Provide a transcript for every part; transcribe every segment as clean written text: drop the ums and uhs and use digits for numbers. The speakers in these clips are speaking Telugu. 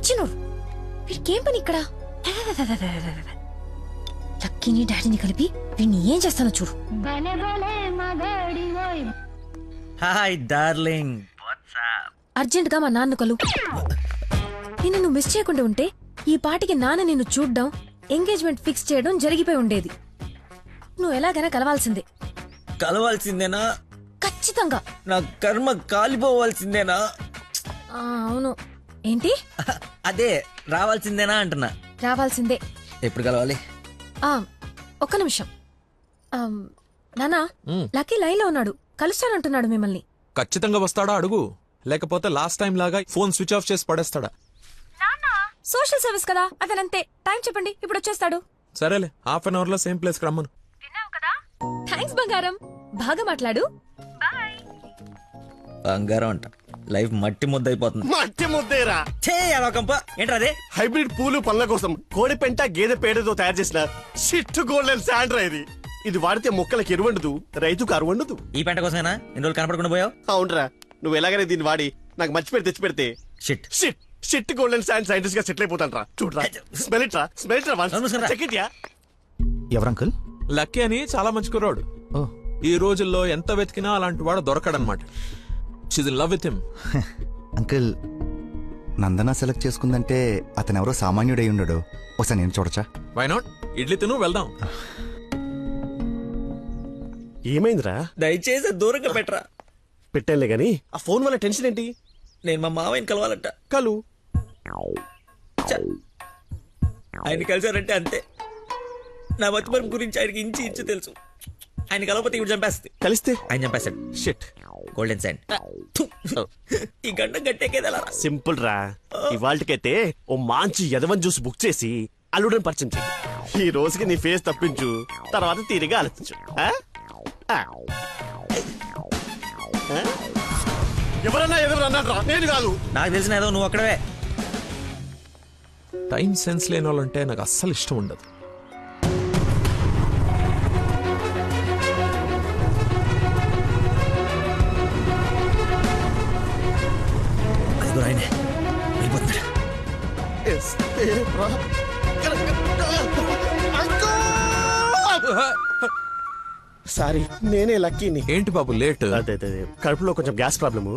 సచ్చినోడు, వీడికేం పని ఇక్కడ? లక్కీని డాడీని కలిపి వీడిని ఏం చేస్తానో చూడు. Hi darling. అర్జెంట్ గా మా నాన్న కలు. నిన్ను నువ్వు మిస్ చేయకుండా ఉంటే ఈ పాటికి నాన్న నిన్ను చూడ్డం, ఎంగేజ్మెంట్ ఫిక్స్ చేయడం జరిగిపోయి ఉండేది. నువ్వు ఎలాగైనా కలవాల్సిందే. కలవాల్సిందేనా? ఖచ్చితంగా. నా కర్మ కాలిపోవాల్సిందేనా? అవును. ఏంటి? అదే రావాల్సిందేనా అంటున్నా. రావాల్సిందే. ఎప్పుడు కలవాలి? ఒక్క నిమిషం. నానా, లక్కీ లైన్ లో ఉన్నాడు, కలుస్తానంటున్నాడు మిమ్మల్ని. ఖచ్చితంగా వస్తాడా అడుగు, లేకపోతే లాస్ట్ టైం లాగా ఫోన్ స్విచ్ ఆఫ్ చేసి పడేస్తాడా? సోషల్ సర్వీస్ కదా, అతనంతే. టైం చెప్పండి, ఇప్పుడు వచ్చేస్తాడు. సరేలే, హాఫ్ అన్ అవర్ లో సేమ్ ప్లేస్ కి రమ్మను. థ్యాంక్స్ బంగారం, బాగా మాట్లాడు. బంగారం అంట, లైఫ్ మట్టి ముద్ద అయిపోతుంది. మట్టి ముద్దేరా ఏంట్రా అదే? హైబ్రిడ్ పూలు పళ్ళ కోసం కోడి పెంట గేదె పేడతో తయారు చేసిన షిట్ గోల్డెన్ శాండ్రా ఇది. ఇది వాడితే మొక్కలకు ఎరువండదు, రైతుకు అరువండదు. ఈ పెంట కోసమేనా ఇన్ని రోజులు కనపడకుండా పోయావు? అవునరా, నువ్వు ఎలాగైనా దీన్ని వాడి నాకు మర్చి పెడితే తెచ్చి పెడితే shit shit shit golden sand scientist గా సెటిల్ అయిపోతాను రా. చూడరా, స్మెల్ ఇట్ రా, స్మెల్ ఇట్ రా, చెక్ ఇట్ యా. ఎవరంకుల్? లక్కీ అని చాలా మంచి కుర్రాడు. ఈ రోజుల్లో ఎంత వెతికినా అలాంటి వాడు దొరకడనమాట. She's in love with him. Uncle, Nandana select చేసుకుందంటే అతను ఎవరో సామాన్యుడై ఉండడు. ఒకసారి నేను చూడచ్చా? Why not? ఇడ్లీ తిను, వెళ్దాం. ఏమైందిరా? దయచేసి దూరంగా పెట్టరా. పెట్టానులే గాని ఆ ఫోన్ వల్ల టెన్షన్ ఏంటి? నేను మా మావయ్యని కలవాలంట. కలు ఆయన కలిసారంటే అంతే. నా మతిమరుపు గురించి ఆయనకి ఇంచి ఇంచు తెలుసు. ఆయన కలవకపోతే ఇవి చంపేస్తుంది. కలిస్తే ఆయన చంపేస్తాడు. Shit golden sand. ఈ గంట గట్టేకేదలా? సింపుల్ రా. ఇవాళకైతే ఓ మంచి యదవన్ జ్యూస్ బుక్ చేసి అల్లుడని పరిచయం చెయ్యి. ఈ రోజుకి నీ ఫేస్ తప్పించు, తర్వాత తీరిగా ఆలోచించు. ఎవరన్నా అన్నాడు రా, నేను కాదు. నాకు తెలిసిన ఏదో నువ్వు అక్కడవే. టైం సెన్స్ లేని వాళ్ళంటే నాకు అస్సలు ఇష్టం ఉండదు. ఆయనే వెళ్ళిపోతున్నాడు. సారీ, నేనే లక్కీని. ఏంటి బాబు లేట్? అదే కడుపులో కొంచెం గ్యాస్ ప్రాబ్లము,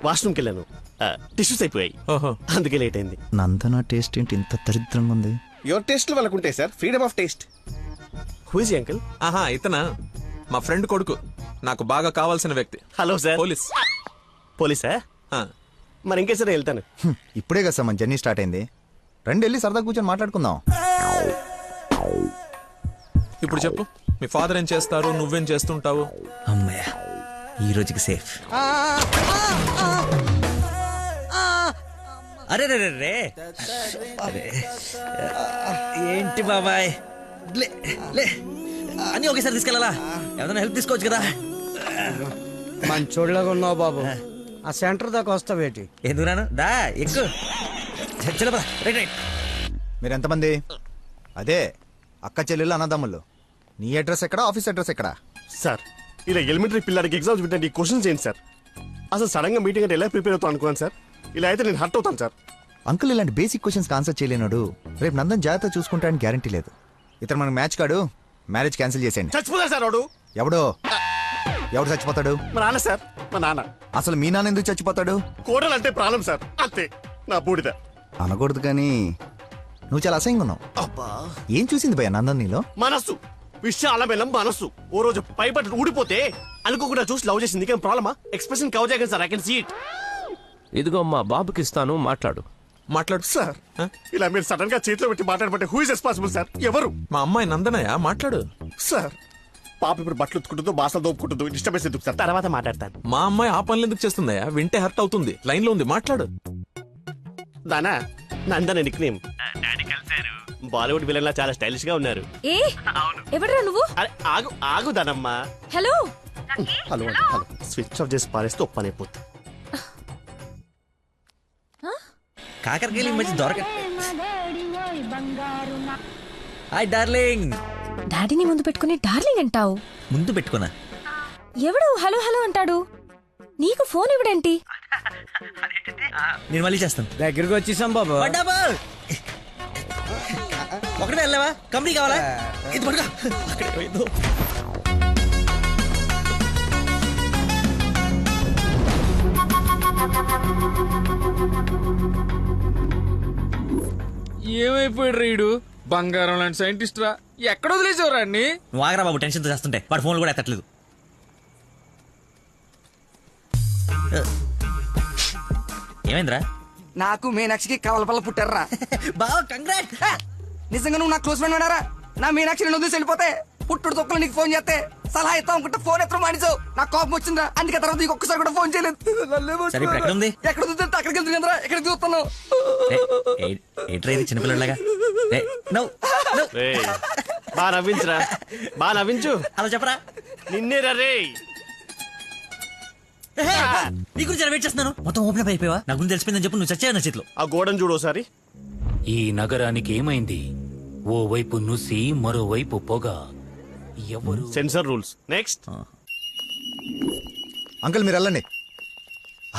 వాష్రూమ్కి వెళ్ళాను, టిష్యూస్ అయిపోయాయి, అందుకే లేట్ అయింది. నందన టేస్ట్ ఏంటి ఇంత దరిద్రంగా ఉంది? యువర్ టేస్ట్ వాళ్ళకు ఉంటాయి sir, freedom of taste. Who is uncle? ఆహా, ఇతనా మా ఫ్రెండ్ కొడుకు, నాకు బాగా కావాల్సిన వ్యక్తి. Hello sir. పోలీస్. పోలీసా? మరి ఇంకే సరే వెళ్తాను. ఇప్పుడే కదా సార్ మన జర్నీ స్టార్ట్ అయింది. రండి వెళ్ళి సరదా కూర్చొని మాట్లాడుకుందాం. ఇప్పుడు చెప్పు, మీ ఫాదర్ ఏం చేస్తారు, నువ్వేం చేస్తుంటావు? అమ్మయ్య, ఈ రోజుకి సేఫ్. అరే రే రే రే, అరే ఏంటి బాబాయ్, లే లే అన్నీ ఒకేసారి తీసుకెళ్ళాలా? ఏదైనా హెల్ప్ తీసుకోవచ్చు కదా. మంచోళ్ళగా ఉన్నావు బాబు. ఆ సెంటర్ దాకా వస్తావేటి? ఎందుకు రాను, దా ఎక్కువ. మీరు ఎంతమంది? అదే అక్క చెల్లెళ్ళు అన్నదమ్ముళ్ళు. నీ అడ్రస్ ఎక్కడ, ఆఫీస్ అడ్రస్ ఎక్కడ? సార్, ఇలా ఎలిమెంటరీ పిల్లలకి ఎగ్జామ్స్ పెట్టండి, ఈ క్వశ్చన్స్ ఏంటి సార్? అసలు సడన్ గా మీటింగ్ అంటే ఎలా ప్రిపేర్ అవుతాను అనుకున్నాను సార్. ఇలా అయితే నేను హర్ట్ అవుతాను సార్. అంకుల్ ఇలాంటి బేసిక్ క్వశ్చన్స్ ఆన్సర్ చేయలేనాడు. రేపు నందన్ జాగ్రత్త చూసుకుంటాడని గ్యారంటీ లేదు. ఇతను మనకు మ్యాచ్ కాడు, మ్యారేజ్ క్యాన్సిల్ చేసేయండి. చచ్చిపోతాడు సార్ వాడు. ఎవడు చచ్చిపోతాడు? మా నాన్న సార్, మా నాన్న. అసలు మీ నాన్న ఎందుకు చచ్చిపోతాడు? కోడలు అంటే ప్రాణం సార్, అంతే. నా బూడిద అనకూడదు కానీ నువ్వు చాలా అసహ్యంగా ఉన్నావు. అబ్బా, ఏం చూసింది భయ నందన్ నీలో? మనస్సు, విషయాల బెల్లం మనస్సు. ఓ రోజు పైపట్టు ఊడిపోతే అనుకోకుండా చూసి లవ్ చేసింది, కానీ ప్రాబ్లమా? ఎక్స్ప్రెషన్ కవర్ చేయగలను sir, I can see it. ఇదిగో మా బాబుకి ఇస్తాను, మాట్లాడు. మాట్లాడు సార్. ఇలా మీరు సడన్ గా చేతిలో పెట్టి మాట్లాడబట్టే హూ ఇస్ రెస్పాన్సిబుల్ సార్? ఎవరు? మా అమ్మాయి నందనయ్య, మాట్లాడు. సార్, పాప ఇప్పుడు బట్టలు ఉత్తుకుంటుందో, బాసలు దోపుకుంటుందో, డిస్టర్బెన్స్ ఎందుకు సార్? తర్వాత మాట్లాడతాను. మా అమ్మాయి ఆ పనులు ఎందుకు చేస్తుందయ్యా? వింటే హర్ట్ అవుతుంది. లైన్ లో ఉంది, మాట్లాడు. దానా నందన నిక్ నేమ్. బాలీవుడ్ విలన్ లా చాలా స్టైలిష్ గా ఉన్నారు. ఏ ఎవడరా నువ్వు? అరే ఆగు ఆగు దానమ్మా. Hello hello hello, switch off చేసి పారేస్తే ఒప్పనైపోతుంది. కాకరకాయలు మంచి దొరక. Hi darling. డాడీని ముందు పెట్టుకుని డార్లింగ్ అంటావు? ముందు పెట్టుకున్నా. ఎవడు హలో హలో అంటాడు? నీకు ఫోన్ ఇవ్వడేంటి? నేను మళ్ళీ చేస్తాను. దగ్గరికి వచ్చేసాం బాబు. ఒకటే వెళ్ళావా? కంపెనీ కావాలా? ఇది పడుకో. అక్కడే పోయిందో. ఏమైపోయాడు రీడు? బంగారం లాంటి సైంటిస్ట్ రా. ఎక్కడ వదిలేసేవారా అన్ని? నువ్వు ఆగరా బాబు, టెన్షన్తో చేస్తుంటే వాడు ఫోన్లు కూడా ఎత్తట్లేదు. ఏమైందిరా? నాకు మీనాక్షికి కవలపల్ల పుట్టారా. బావ కంగ్రాట్. నిజంగా నువ్వు నా క్లోజ్ ఫ్రెండ్ వినారా? నా మీనాక్షి నేను వదిలేసి వెళ్ళిపోతే పుట్టుడు తొక్కలు నీకు ఫోన్ చేస్తే సలహా ఇస్తాం అనుకుంటే ఫోన్ ఎత్తడం మానేసావు. నాకు కోపం వచ్చిందా, అందుకే తర్వాత నీకు ఒక్కసారి కూడా ఫోన్ చేయలేదు. సరే, ఇప్పుడు ఎక్కడ ఉంది? ఎక్కడ చూస్తే అక్కడికి వెళ్తుంది కదరా, ఎక్కడ చూస్తున్నావు? ఏట్రా ఇది చిన్నపిల్లలాగా? బాగా నవ్వించురా, బాగా నవ్వించు. అలా చెప్పరా. నిన్నేరా రే. నీ గురించి వెయిట్ చేస్తున్నాను. మొత్తం ఓపెన్ అప్ అయిపోయావా? నా గురించి తెలిసిపోయిందని చెప్పు. నువ్వు చచ్చావు నా చేతిలో. ఆ గోడను చూడు ఒకసారి. ఈ నగరానికి ఏమైంది? ఓవైపు నుసి, మరోవైపు పొగ. ఎవరు? Sensor rules. నెక్స్ట్. అంకుల్ మీరు వెళ్ళండి.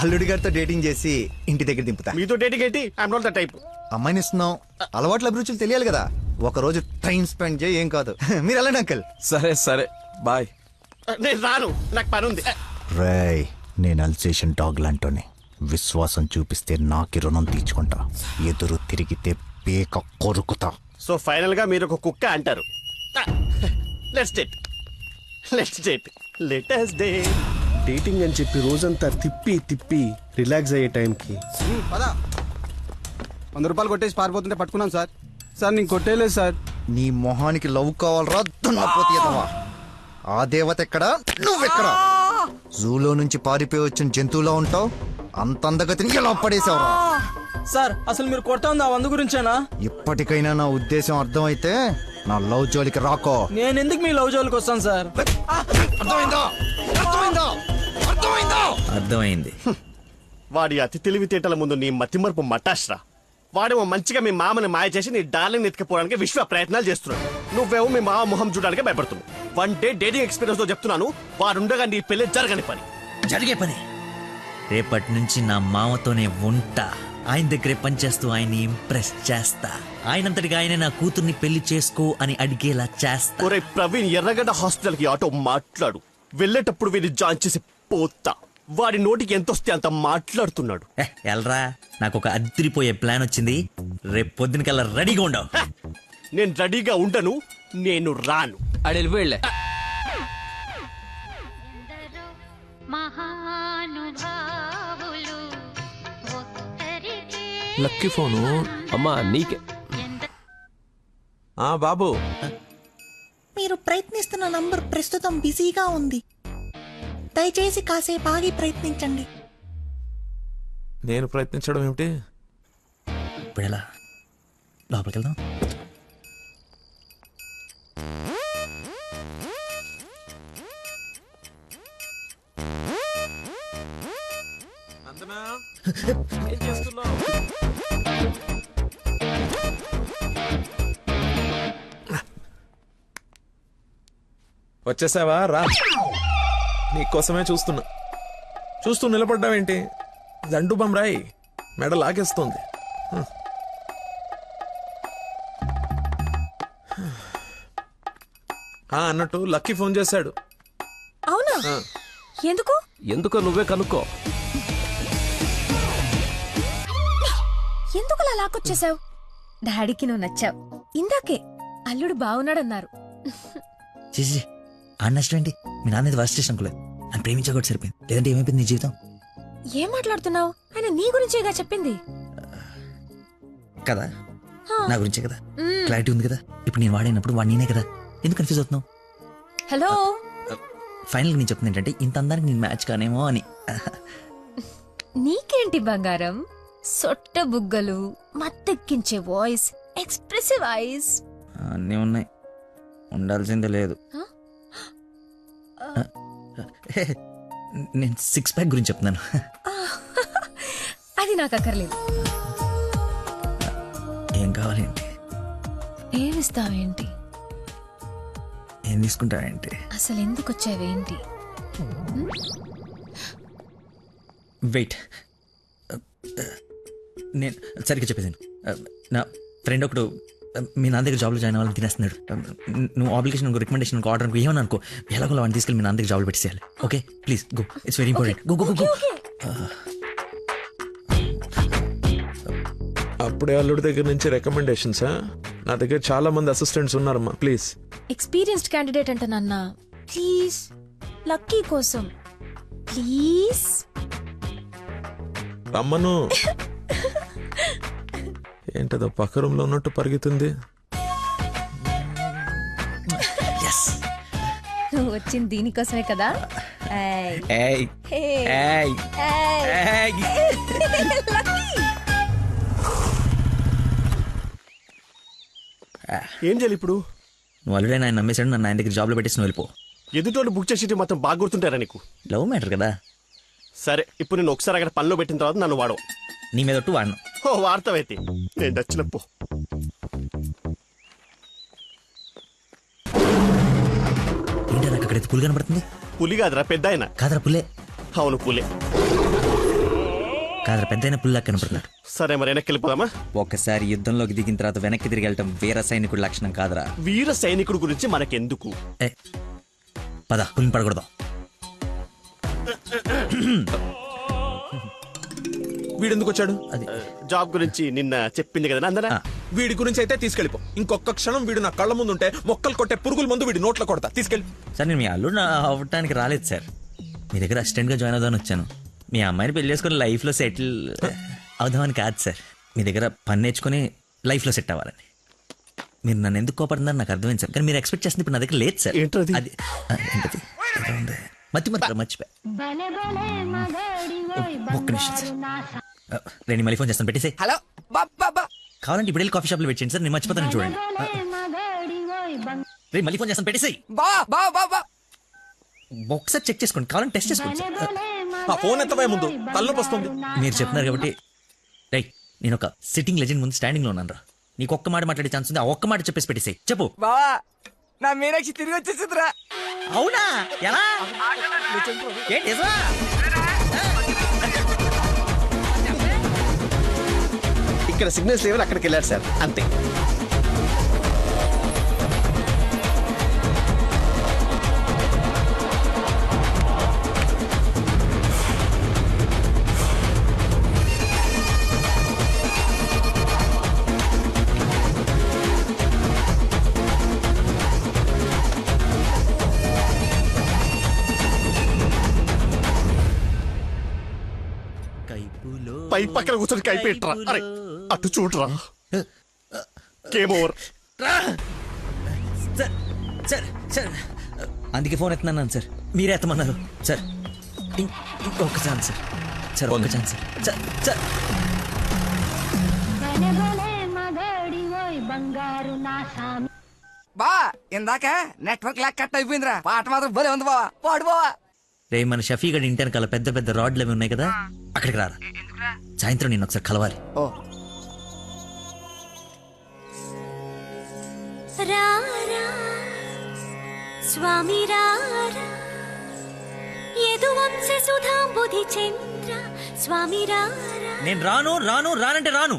అల్లుడి గారితో డేటింగ్ చేసి ఇంటి దగ్గర దింపుతా. మీతో డేటింగ్ ఏంటి? I'm not the type. అమ్మాయిని ఇస్తున్నాం, అలవాట్ల అభిరుచులు తెలియాలి కదా. ఒక రోజు టైం స్పెండ్ చేయి, ఏం కాదు. మీరు వెళ్ళండి అంకుల్. సరే సరే బాయ్. నేను రాను, నాకు పని ఉంది. రేయ్, నేను అల్సేషన్ డాగ్ లాంటోని. విశ్వాసం చూపిస్తే నాకి రుణం తీర్చుకుంటా, ఎదురు తిరిగితే పేక కొరుకుతా. సో ఫైనల్ గా మీరు ఒక కుక్క అంటారు. Let's date, let's date, let us date. Dating అని చెప్పి రోజంతా తిప్పి తిప్పి రిలాక్స్ అయ్యే టైంకి 100 రూపాయలు కొట్టేసి పారిపోతుంటే పట్టుకున్నాం సార్. సార్ నేను కొట్టేయలేదు సార్. నీ మొహానికి లవ్ కావాలరా దున్నపోతే ఎదవా? ఆ దేవత ఎక్కడా, నువ్వెక్కడా? జూలో నుంచి పారిపోయి వచ్చిన జంతువులా ఉంటావు. అంత అందగతిని ఎలా పడేసావురా? సార్ అసలు మీరు కొడతా ఉంది ఆ 100 గురించేనా? ఇప్పటికైనా నా ఉద్దేశం అర్థమైతే నా లవ్ జోలికి రాకో. నేను ఎందుకు మీ లవ్ జోలికి వస్తాను సార్? అర్థమైందా? అర్థమైందా? అర్థమైందా? అర్థమైంది. వాడి అతి తెలివితేటల ముందు నీ మతిమరుపు మటాష్రా. వాడేమో మంచిగా మీ మామని మాయ చేసి నీ డార్లింగ్ ఎత్తుకుపోవడానికి విశ్వ ప్రయత్నాలు చేస్తున్నాడు. నువ్వేమో మీ మామ మొహం చూడడానికి భయపడుతున్నావు. 1 డే డేటింగ్ ఎక్స్పీరియన్స్ తో చెప్తున్నాను, వాడుండగా నీ పెళ్లి జరగని పని. జరిగే పని. రేపటి నుంచి నా మామతోనే ఉంటా. ఆయన దగ్గరే పనిచేస్తూ ఆయన్ని ఇంప్రెస్ చేస్తా. ఆయనంతటిగా ఆయన నా కూతుర్ని పెళ్లి చేసుకో అని అడిగేలా చేస్తా. ఒరే ప్రవీణ్, ఎర్రగడ్డ హాస్పిటల్ కి ఆటో మాట్లాడు. వెళ్ళేటప్పుడు వీడిని జాయిన్ చేసి పోతా. వాడి నోటికి ఎంతొస్తే అంత మాట్లాడుతున్నాడు. ఎల్రా, నాకు ఒక అదిరిపోయే ప్లాన్ వచ్చింది. రేపు పొద్దునకల్లా రెడీగా ఉండవు. నేను రెడీగా ఉండను, నేను రాను. ఆడు వెళ్ళిపోయాడులే. Lucky phone. అమ్మా నీకే. బాబు, మీరు ప్రయత్నిస్తున్న నంబర్ ప్రస్తుతం బిజీగా ఉంది. దయచేసి కాసేపు ఆగి ప్రయత్నించండి. నేను ప్రయత్నించడం ఏమిటి? ఇప్పుడు ఎలా? లోపలికి వెళ్దాం. ఏం చేస్తున్నావు? వచ్చేసావా? రా, నీకోసమే చూస్తూ నిలబడ్డావేంటి? జండు బమ్రాయి మెడ లాగేస్తుంది. అన్నట్టు లక్కీ ఫోన్ చేశాడు. అవునా? ఎందుకు? ఎందుకో నువ్వే కనుక్కో. ఎందుకు అలా లాక్కొచ్చేసావు? డాడీకి నువ్వు నచ్చావు. ఇందాకే అల్లుడు బాగున్నాడన్నారు. చేసి నష్టం ఏంటి? మీ నాన్నది వర్స్ట్ చేసిన అనుకోలేదు. అని ప్రేమించకూడదు సరిపోయింది. లేదంటే ఏమైపోయింది నీ జీవితం? ఏం మాట్లాడుతున్నావు? ఆయన నీ గురించేగా చెప్పింది కదా, నా గురించే కదా. క్లారిటీ ఉంది కదా. ఇప్పుడు నేను వాడినప్పుడు వాడు నేనే కదా. ఎందుకు కన్ఫ్యూజ్ అవుతున్నావు? హలో, ఫైనల్ నేను చెప్తుంది ఏంటంటే, ఇంత అందానికి నేను మ్యాచ్ కానేమో అని. నీకేంటి బంగారం? సొట్ట బుగ్గలు, మత్తెక్కించే వాయిస్, ఎక్స్ప్రెసివ్ ఐస్ అన్నీ ఉన్నాయి, ఉండాల్సిందే లేదు. నేను 6 ప్యాక్ గురించి చెప్తున్నాను. అది నాకు అక్కర్లేదు. ఏం కావాలేంటి? ఏమిస్తావేంటి? ఏం తీసుకుంటావేంటి? అసలు ఎందుకు వచ్చావేంటి? వెయిట్, నేను సరిగ్గా చెప్పేసాను. నా ఫ్రెండ్ ఒకడు మీ నాన్న దగ్గర జాబ్లో జాయిన్ అవ్వాలని తినేస్తున్నాడు. నువ్వు అప్లికేషన్ రికమెండేషన్ ఆర్డర్ అనుకో ఏమని అనుకో, ఎలాగో వాడిని తీసుకెళ్ళి మీ నాన్న దగ్గర జాబ్లో పెట్టేసేయాలి. Okay please go, it's very important. Go go go. అప్పుడే అల్లుడి దగ్గర నుంచి రికమెండేషన్స్. నా దగ్గర చాలా మంది అసిస్టెంట్స్ ఉన్నారమ్మా, ప్లీజ్. ఎక్స్పీరియన్స్డ్ క్యాండిడేట్ అంట నాన్న, ప్లీజ్ లక్కీ కోసం ప్లీజ్. రమ్మను. ఏంటదో పక్క రూమ్ లో ఉన్నట్టు పరిగెత్తుంది. నువ్వు వచ్చింది దీనికోసమే కదా. ఏం చేయాలి ఇప్పుడు? నువ్వు ఆల్రెడీ ఆయన నమ్మేశాడు, నన్ను ఆయన దగ్గర జాబ్లో పెట్టేసి నువ్వు వెళ్ళిపో. ఎదుటోళ్ళు బుక్ చేసి మొత్తం బాగా గుర్తుంటారా నీకు? లవ్ మ్యాటర్ కదా. సరే ఇప్పుడు నేను ఒకసారి అక్కడ పనిలో పెట్టిన తర్వాత నన్ను వాడవు. నీ మీద ఒట్టు వాడను. ఓ వార్తవైతే నేను నచ్చినప్పు. ఏంటో నాకు అక్కడైతే పులి కనపడుతుంది. పులి కాదురా, పెద్ద ఆయన. కాదరా పుల్లే. అవును పులే. కాదరా పెద్ద అయిన పుల్లా కనపడుతున్నాడు. సరే మరి వెనక్కి వెళ్ళిపోదామా? ఒకసారి యుద్ధంలోకి దిగిన తర్వాత వెనక్కి తిరిగి వెళ్ళటం వీర సైనికుడి లక్షణం కాదరా. వీర సైనికుడు గురించి మనకెందుకు? పద పులిని పడకూడదాం. వీడెందుకు వచ్చాడు? అది జాబ్ గురించి నిన్న చెప్పింది కదా అందరా. వీడి గురించి అయితే తీసుకెళ్ళిపో. ఇంకొక క్షణం వీడు నా కళ్ళ ముందు ఉంటే మొక్కలు కొట్టే పురుగుల ముందు వీడి నోట్లో కొడతా. తీసుకెళ్ళి. సార్ నేను మీ అల్లుడు అవ్వటానికి రాలేదు సార్, మీ దగ్గర అసిస్టెంట్గా జాయిన్ అవుదామని వచ్చాను. మీ అమ్మాయిని పెళ్లి చేసుకుని లైఫ్లో సెటిల్ అవుదామని కాదు సార్, మీ దగ్గర పని నేర్చుకుని లైఫ్లో సెట్ అవ్వాలని. మీరు నన్ను ఎందుకు కోపడుతున్నారు నాకు అర్థమైంది సార్, కానీ మీరు ఎక్స్పెక్ట్ చేస్తుంది ఇప్పుడు నా దగ్గర లేదు సార్. ఏంటది? అది ఏంటది మర్చిపోయి ఒక్క నిమిషం సార్. నేను మళ్ళీ ఫోన్ చేస్తాను, పెట్టేసే. హలో బాబా, కావాలంటే ఇప్పుడు వెళ్ళి కాఫీ షాప్లో పెట్టండి సార్, నేను మర్చిపోతాను చూడండి. రే మళ్ళీ ఫోన్ చేస్తాను, పెట్టేసాయి. బా ఒకసారి చెక్ చేసుకోండి, కావాలంటే టెస్ట్ చేసుకోండి సార్. ఆ ఫోన్ ఎత్తవే ముందు, తలనొప్పి వస్తుంది. మీరు చెప్తున్నారు కాబట్టి రైట్. నేను ఒక సిట్టింగ్ లెజెండ్ ముందు స్టాండింగ్ లో ఉన్నాను రా. నీకు ఒక్క మాట మాట్లాడే ఛాన్స్ ఉంది, ఆ ఒక్క మాట చెప్పేసి పెట్టేసాయి. చెప్పు. బావా నా మీనాక్షి తిరిగి వచ్చేసిందిరా. అవునా? ఎలా? ఏంటి నిజమా? ఇక్కడ సిగ్నల్స్ లేవని అక్కడికి వెళ్ళారు సార్, అంతే. పై పక్కన కూర్చొని కైపెట్రా. అరే అటు చూడరా. Game over. Sir sir sir అందుకే ఫోన్ ఎత్తున్నాను సార్, మీరే ఎత్తమన్నారు సార్. ఇంకొక ఛాన్స్ సార్, సార్ ఒక్క ఛాన్స్ సార్. సార్ బా ఇందాక నెట్వర్క్ లాక్ కట్ అయిపోయిందిరా. పాట మాత్రం భలే ఉంది బావా, పాడు బావా. రే మన షఫీ గడి ఇంటి వెనకాల పెద్ద పెద్ద రాడ్లు అవి ఉన్నాయి కదా, అక్కడికి రారా. సాయంత్రం నేను ఒకసారి కలవాలి. ఓ స్వామి నేను రాను రాను రానంటే రాను.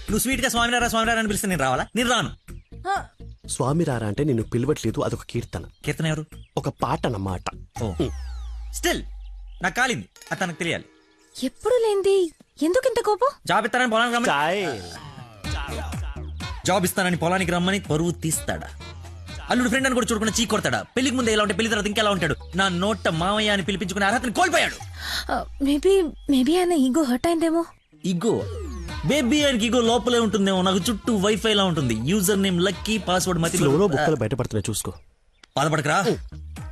నువ్వు స్వీట్ గా స్వామినారా స్వామినారా అని పిలిస్తే నేను రావాలా? నేను రాను. స్వామి రారా అంటే నిన్ను పిలవట్లేదు, అదొక కీర్తన. కీర్తన ఎవరు? ఒక పాట అన్నమాట. స్టిల్ నాకు కాలింది, అది తనకు తెలియాలి. ఎప్పుడు లేంది ఎందుకు ఇంత కోపం? జాబ్ ఇస్తానని పొలానికి రమ్మని, జాబ్ ఇస్తానని పొలానికి రమ్మని పరువు తీస్తాడా? అల్లుడు ఫ్రెండ్ అని కూడా చూడకుండా చీ కొడతాడా? పెళ్లికి ముందు ఎలా ఉంటే పెళ్లి తర్వాత ఇంకెలా ఉంటాడు? నా నోట మామయ్య అని పిలిపించుకునే అర్హతని కోల్పోయాడు. మేబీ ఆయన ఈగో హర్ట్ అయిందేమో. ఈగో బేబీ ఆయనకి ఈగో లోపలే ఉంటుందేమో. నాకు చుట్టూ వైఫై లా ఉంటుంది, యూజర్ నేమ్ లక్కీ, పాస్వర్డ్ మతి. బుక్కలు బయటపడుతున్నాయి చూసుకో. బాధపడకరా,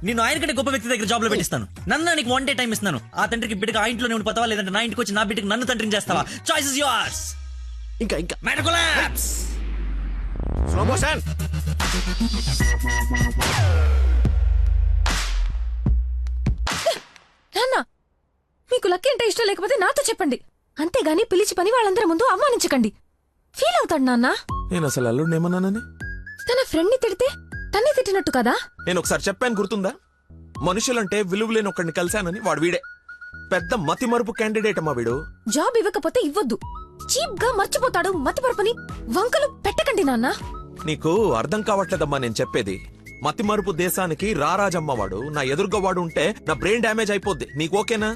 నేను ఆయన కంటే గొప్ప వ్యక్తి దగ్గర జాబ్ లో పెట్టిస్తాను. నన్ను నీకు 1 day టైం ఇస్తున్నాను. ఆ తండ్రికి బిడ్డకి ఆ ఇంట్లోనే ఉండిపోతావా, లేదంటే నా ఇంటికి వచ్చి నా బిడ్డకి నన్ను తండ్రిని చేస్తావా? Choice is yours. ఇంకా మ్యాటర్ కొలాప్స్. Slow motion. నాన్న మీకు లక్కీ అంటే ఇష్టం లేకపోతే నాతో చెప్పండి, అంతేగాని పిలిచి పని వాళ్ళందరి ముందు అవమానించకండి. ఫీల్ అవుతాడు నాన్న. నేను అసలు అల్లుడిని ఏమన్నానని? తన ఫ్రెండ్ ని తిడితే తన్ని తిట్టినట్టు కదా. నేను ఒకసారి చెప్పాను గుర్తుందా? మనుషులంటే విలువలేని ఒకడిని కలిశానని. వాడు వీడే. పెద్ద మతి మరుపు క్యాండిడేట్ అమ్మా వీడు. జాబ్ ఇవ్వకపోతే ఇవ్వద్దు. చీప్ గా మర్చిపోతాడు. మతిపరపని వంకలు పెట్టకండి నాన్న. నీకు అర్థం కావట్లేదమ్మా నేను చెప్పేది. మతి మరుపు దేశానికి రారాజమ్మ వాడు. నా ఎదురుగా వాడు ఉంటే నా బ్రెయిన్ డ్యామేజ్ అయిపోద్ది. నీకు ఓకేనా?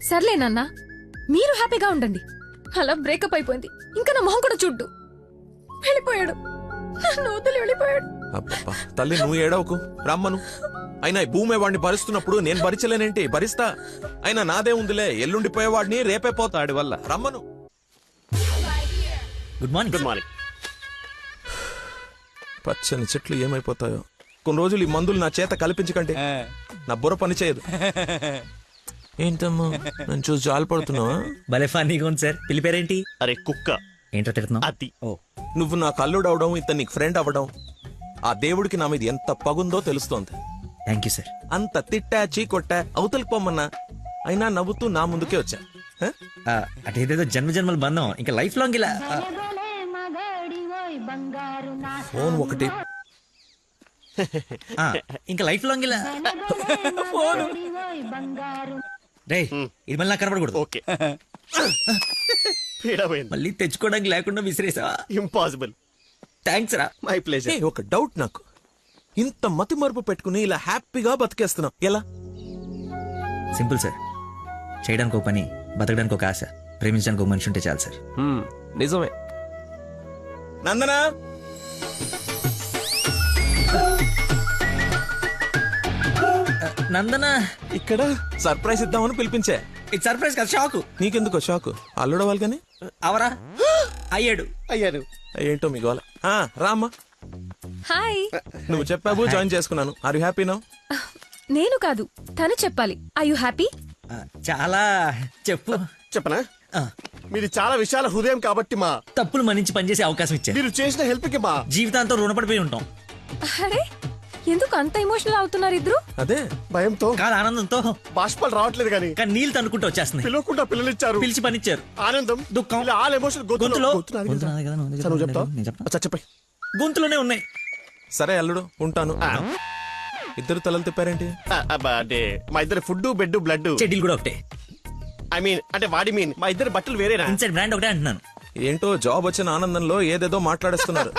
సర్లే నాన్న, మీరు హ్యాపీగా ఉండండి. అలా బ్రేకప్ అయిపోయింది. ఇంకా నా మొహం కూడా చూడ్డు. వెళ్ళిపోయాడు. నన్ను వదిలి వెళ్ళిపోయాడు. అబ్బబ్బా, తల్లి నువ్వు ఏడవకు, రమ్మను. అయినా ఈ భూమి వాడిని భరిస్తున్నప్పుడు నేను భరించలేనేంటి? భరిస్తా. అయినా నాదే ఉందిలే, ఎల్లుండిపోయేవాడిని రేపే పోతాడి వల్ల. రమ్మను. Good morning. Good morning. పచ్చని చెట్లు ఏమైపోతాయో. కొన్ని రోజులు ఈ మందులు నా చేత కల్పించకండి, నా బుర్ర పని చేయదు. ఏంటమ్మా నన్ను చూసి జాలిపడుతున్నావా? భలే ఫన్నీగా ఉంది సార్. పిల్లి పేరేంటి? అరే కుక్క. ఏంటో తిడుతున్నావు? అతి. ఓ, నువ్వు నా కల్లుడు అవడం, ఇతను నీకు ఫ్రెండ్ అవ్వడం, ఆ దేవుడికి నా మీద ఎంత పగుందో తెలుస్తోంది. Thank you sir. అంత తిట్టా చీకొట్టా అవతలికి పొమ్మన్నా అయినా నవ్వుతూ నా ముందుకే వచ్చా. హ? అటేదేదో జన్మ జన్మల బంధం ఇంకా లైఫ్ లాంగ్ ఇలా. ఫోన్ ఒకటి. ఇంకా లైఫ్ లాంగ్ ఇలా. రే, ఇది మళ్ళీ నాకు కనపడకూడదు. ఓకే. పీడమైంది. మళ్ళీ తెచ్చుకోవడానికి లేకుండా విసిరేసా. ఇంపాసిబుల్. థ్యాంక్స్ రా. My pleasure. ఏ, ఒక డౌట్ నాకు. ఇంత మతి మరుపు పెట్టుకుని ఇలా హ్యాపీగా బతికేస్తున్నావు ఎలా? Simple sir. చేయడానికి ఒక పని, బతకడానికి ఒక ఆశ, ప్రేమించడానికి ఒక మనిషి ఉంటే చాలు సార్. నిజమే. నందనా, నందన, ఇక్కడ సర్ప్రైజ్ ఇద్దామని పిలిపించే. ఇది సర్ప్రైజ్ కదా, షాకు. నీకెందుకో షాకు? అల్లుడవాలి కానీ అవరా అయ్యాడు. అయ్యారు. ఏంటో మీ గోల. రామ్మా. హాయ్. నువ్వు చెప్పావు, జాయిన్ చేసుకున్నాను. Are you happy now? నేను కాదు, తను చెప్పాలి. I you happy? చాలా. చెప్పు. చెప్పనా? ఆ, మీది చాలా విశాల హృదయం కాబట్టి మా తప్పులు మన్నించి పనిచేసే అవకాశం ఇచ్చారు. మీరు చేసిన హెల్ప్ కి మా జీవితాంతం రుణపడిపోయి ఉంటాం. అరే, ఎందుకు అంత ఎమోషనల్ అవుతున్నారు ఇద్దరు? అదే భయంతో కాదు, ఆనందంతో. బాష్పాలు రావట్లేదు కానీ కానీ నీళ్ళు తనుకుంటూ వచ్చేస్తున్నాయి. పిలవకుండా పిల్లలిచ్చారు. పిలిచి పనిచ్చారు. ఆనందం, దుఃఖం. ఇలా ఆల్ ఎమోషన్ గొంతులో. గొంతు నాది గొంతు కదా. నాది కదా, నువ్వు సరే, నువ్వు చెప్తావా? నేను చెప్తా. అచ్చా, చెప్పండి. గొంతులోనే ఉన్నాయి. సరే అల్లుడు, ఉంటాను. ఇద్దరు తలలు తిప్పారేంటి? అంటే మా ఇద్దరు ఫుడ్ బెడ్ బ్లడ్. చెడ్డీలు కూడా ఒకటే. ఐ మీన్ అంటే వాడి మీన్ మా ఇద్దరు బట్టలు వేరేనా? ఇన్సైడ్ బ్రాండ్ ఒకటే అంటున్నాను. ఏంటో జాబ్ వచ్చిన ఆనందంలో ఏదేదో మాట్లాడేస్తున్నారు.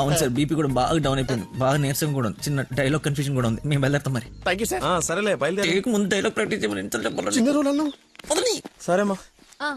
అవును సార్, బీపీ కూడా బాగా డౌన్ అయిపోయింది. బాగా నీరసం కూడా ఉంది. చిన్న డైలాగ్ కన్ఫ్యూజన్ కూడా ఉంది. మేము బయలుదేరుతాం మరి. Thank you sir. సరేలే, బయలుదేరి. ముందు డైలాగ్ ప్రాక్టీస్ చేయమని ఎంత చెప్పాలి? చిన్న రోజులు అన్నావు. సరేమ్మా. ఆ,